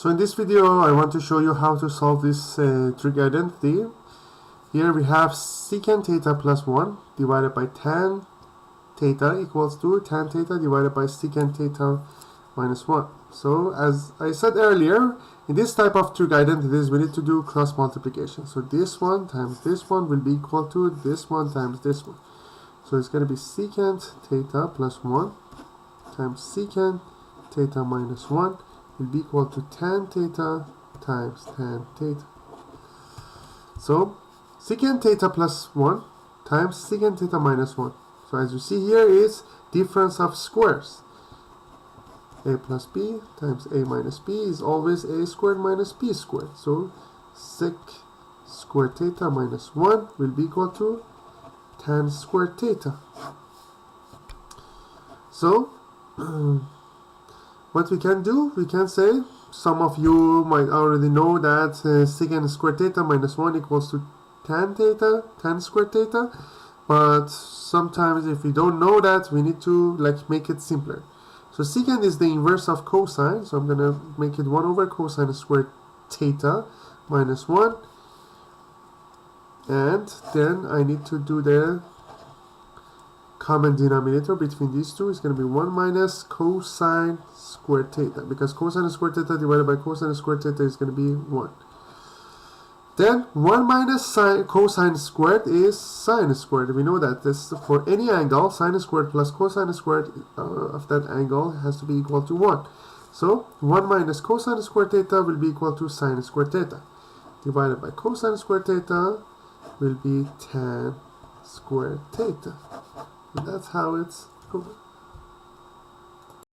So in this video I want to show you how to solve this trig identity. Here we have secant theta plus 1 divided by tan theta equals to tan theta divided by secant theta minus 1. So as I said earlier, in this type of trig identities we need to do cross multiplication. So this one times this one will be equal to this one times this one. So it's going to be secant theta plus 1 times secant theta minus 1 will be equal to tan theta times tan theta. So secant theta plus 1 times secant theta minus 1. So as you see here is difference of squares. A plus b times a minus b is always a squared minus b squared. So sec squared theta minus 1 will be equal to tan squared theta. So what we can do, we can say, some of you might already know that secant squared theta minus 1 equals to tan theta, tan squared theta, but sometimes if we don't know that, we need to make it simpler. So secant is the inverse of cosine, so I'm going to make it 1 over cosine squared theta minus 1, and then I need to do the common denominator between these two. Is going to be 1 minus cosine squared theta, because cosine squared theta divided by cosine squared theta is going to be 1. Then 1 minus cosine squared is sine squared. We know that this for any angle, sine squared plus cosine squared of that angle has to be equal to 1. So 1 minus cosine squared theta will be equal to sine squared theta, divided by cosine squared theta will be tan squared theta. And that's how it's going.